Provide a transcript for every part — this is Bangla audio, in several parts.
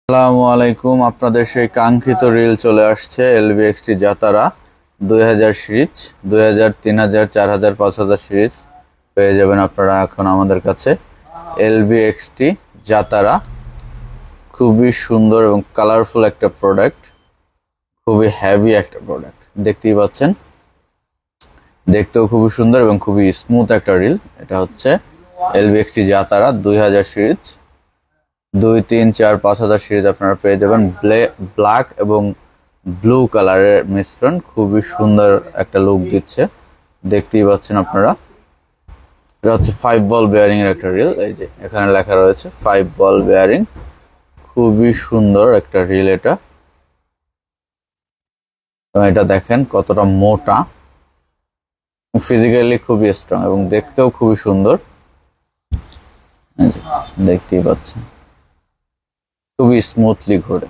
আসসালামু আলাইকুম। আপনাদের সেই কাঙ্ক্ষিত রিল চলে আসছে এলভিএক্সটি জাতারা 2000 সিরিজ, 2000, 3000, 4000, 5000 সিরিজ পেয়ে যাবেন আপনারা এখন আমাদের কাছে। এলভিএক্সটি জাতারা খুবই সুন্দর এবং কালারফুল একটা প্রোডাক্ট, খুবই হেভি একটা প্রোডাক্ট, দেখতেই পাচ্ছেন। দেখতেও খুবই সুন্দর এবং খুবই স্মুথ একটা রিল। এটা হচ্ছে এলভিএক্সটি জাতারা 2000 সিরিজ, 2, 3, 4, 5000 সিরিজ আপনারা পেয়ে যাবেন। ব্ল্যাক এবং ব্লু কালারের মিশ্রণ, খুবই সুন্দর একটা লুক দিচ্ছে, দেখতেই পাচ্ছেন আপনারা। এটা হচ্ছে 5 বল বেয়ারিং এর একটা রিল, এই যে এখানে লেখা রয়েছে 5 বল বেয়ারিং। খুবই সুন্দর একটা রিল এটা। এটা দেখেন কতটা মোটা, ফিজিক্যালি খুবই স্ট্রং এবং দেখতেও খুবই সুন্দর, দেখতেই পাচ্ছেন খুবই স্মুথলি ঘোরে।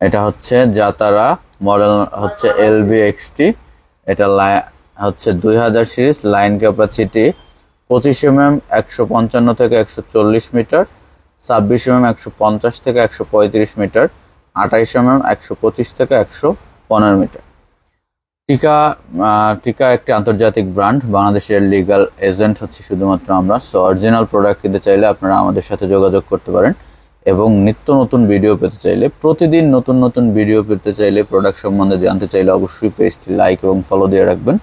এটা হচ্ছে জাতারা, মডেল হচ্ছে এলভিএক্সটি। এটা হচ্ছে 2000 সিরিজ, লাইন ক্যাপাসিটি 25 mm 155 থেকে 140 মিটার, 26 mm 150 থেকে 135 মিটার, 28 mm 125 থেকে 115 মিটার। টিকা একটি আন্তর্জাতিক ব্র্যান্ড, বাংলাদেশের লিগ্যাল এজেন্ট হচ্ছে শুধুমাত্র আমরা। সো অরিজিনাল প্রোডাক্ট কিনতে চাইলে আপনারা আমাদের সাথে যোগাযোগ করতে পারেন এবং নিত্য নতুন ভিডিও পেতে চাইলে, প্রতিদিন নতুন নতুন ভিডিও পেতে চাইলে, প্রোডাক্ট সম্বন্ধে জানতে চাইলে অবশ্যই পেজটি লাইক এবং ফলো দিয়ে রাখবেন,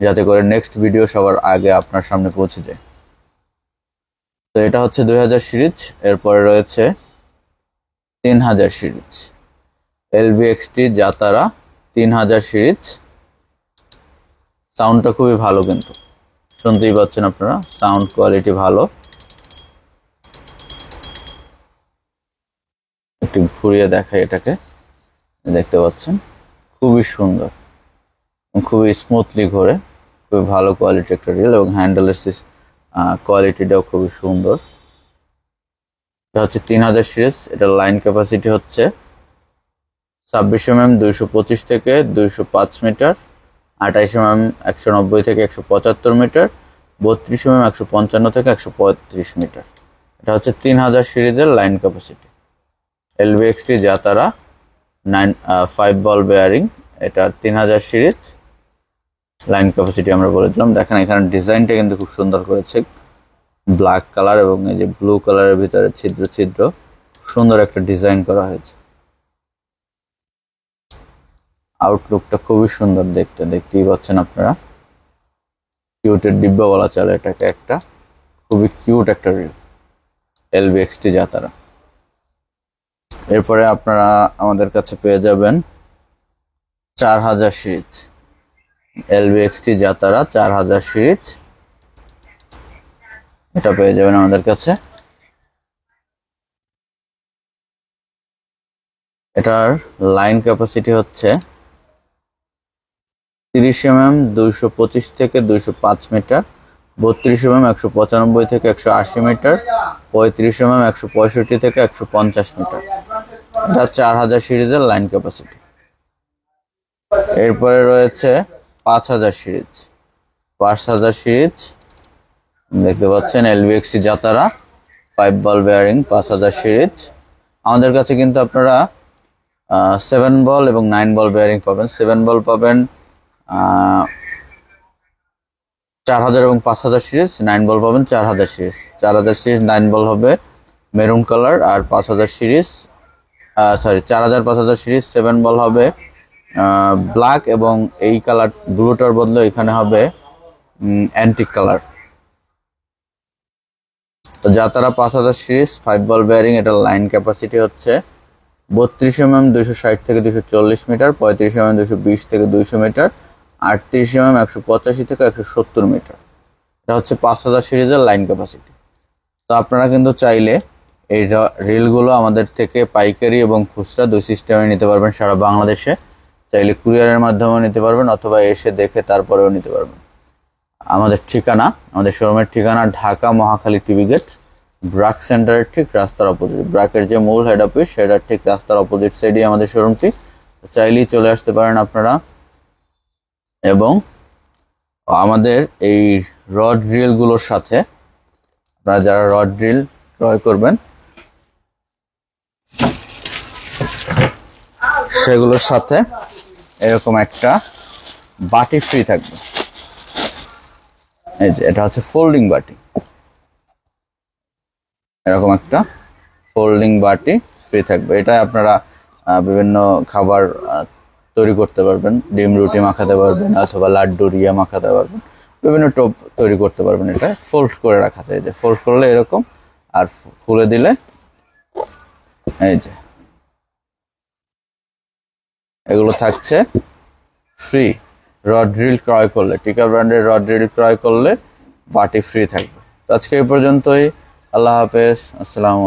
যাতে করে নেক্সট ভিডিও সবার আগে আপনার সামনে পৌঁছে যায়। তো এটা হচ্ছে 2000 সিরিজ। এরপরে রয়েছে 3000 সিরিজ, এলভিএক্সটি জাতারা 3000 সিরিজ। সাউন্ডটা খুবই ভালো, কিন্তু শুনতেই পাচ্ছেন আপনারা, সাউন্ড কোয়ালিটি ভালো। একটু ঘুরিয়ে দেখাই এটাকে, দেখতে পাচ্ছেন খুবই সুন্দর, খুবই স্মুথলি ঘোরে, খুবই ভালো কোয়ালিটি একটা রিল এবং হ্যান্ডেলের কোয়ালিটিটাও খুবই সুন্দর। এটা হচ্ছে 3000 সিরিজ। এটার লাইন ক্যাপাসিটি হচ্ছে 26 mm 225 থেকে 205 মিটার, 28 mm 190 থেকে 175 মিটার, 32 mm 155 থেকে 135 মিটার। এটা হচ্ছে 3000 সিরিজের লাইন ক্যাপাসিটি। এলভিএক্সটি জাতারা 5 বল বেয়ারিং, এটা 3000 সিরিজ, লাইন ক্যাপাসিটি আমরা বলে দিলাম। দেখেন এখানে ডিজাইনটা কিন্তু খুব সুন্দর করেছে, ব্ল্যাক কালার এবং এই যে ব্লু কালারের ভিতরে ছিদ্র ছিদ্র, সুন্দর একটা ডিজাইন করা হয়েছে। আউটলুকটা খুবই সুন্দর দেখতে, দেখতেই পাচ্ছেন আপনারা। কিউটের ডিব্বা বলা চলে এটাকে, একটা খুবই কিউট একটা রিল এলভিএক্সটি জাতারা। এরপরে আপনারা আমাদের কাছে পেয়ে যাবেন 4000 সিরিজ, এলভিএক্সটি জাতারা 4000 সিরিজ। এটা পেয়ে যাবেন আমাদের কাছে। এটার লাইন ক্যাপাসিটি হচ্ছে 30 mm 225 থেকে 205 মিটার, 32 mm 195 থেকে 180 মিটার, 35 mm 165 থেকে 150 মিটার। এটা 4000 সিরিজের লাইন ক্যাপাসিটি। এরপরে রয়েছে 5000 সিরিজ। 5000 সিরিজ দেখতে পাচ্ছেন এলভিএক্সটি জাতারা 5 বল বেয়ারিং 5000 সিরিজ। আমাদের কাছে কিন্তু আপনারা 7 বল এবং 9 বল বেয়ারিং পাবেন। 7 বল পাবেন 4000 এবং 5000 সিরিজ, 9 বল পাবেন 4000 সিরিজ। 4000 সিরিজ 9 বল হবে মেরুন কালার, আর 5000 সিরিজ 4000 5000 সিরিজ 7 বল হবে ব্ল্যাক, এবং এই কালার ব্লুটার বদলে এখানে হবে অ্যান্টিক কালার। তো জাতারা 5000 সিরিজ 5 বল বেয়ারিং, এটার লাইন ক্যাপাসিটি হচ্ছে 32 mm 260 থেকে 240 মিটার, 35 mm 220 থেকে 200 মিটার, 38 mm 185 থেকে 170 মিটার। এটা হচ্ছে 5000 সিরিজের লাইন ক্যাপাসিটি। তো আপনারা কিন্তু চাইলে এই রিলগুলো আমাদের থেকে পাইকারি এবং খুচরা দুই সিস্টেমে নিতে পারবেন সারা বাংলাদেশে। চাইলে কুরিয়ারের মাধ্যমেও নিতে পারবেন অথবা এসে দেখে তারপরেও নিতে পারবেন। আমাদের ঠিকানা, আমাদের শোরুমের ঠিকানা ঢাকা মহাখালী টিভি গেট, ব্রাক সেন্টারের ঠিক রাস্তার অপোজিট, ব্রাকের যে মূল হেড অফিস সেটার ঠিক রাস্তার অপোজিট সাইডে আমাদের শোরুমটি। চাইলেই চলে আসতে পারেন আপনারা। এবং আমাদের এই রড রিলগুলোর সাথে আপনারা যারা রড রিল ক্রয় করবেন সেগুলোর সাথে এরকম একটা বাটি ফ্রি থাকবে। এই যে এটা হচ্ছে ফোল্ডিং বাটি, এরকম একটা ফোল্ডিং বাটি ফ্রি থাকবে। এটা আপনারা বিভিন্ন খাবার তৈরি করতে পারবেন, ডিম রুটি মাখাতে পারবেন অথবা লাড্ডু রিয়া মাখাতে পারবেন, বিভিন্ন টোপ তৈরি করতে পারবেন। এটা ফোল্ড করে রাখা যায়, যে ফোল্ড করলে এরকম, আর খুলে দিলে এই যে এগুলো থাকছে ফ্রি। রড ড্রিল ক্রয় করলে, টিকা ব্র্যান্ডের রড ড্রিল ক্রয় করলে বাটি ফ্রি থাকবে। তো আজকে এই পর্যন্তই। আল্লাহ হাফেজ, আসসালামু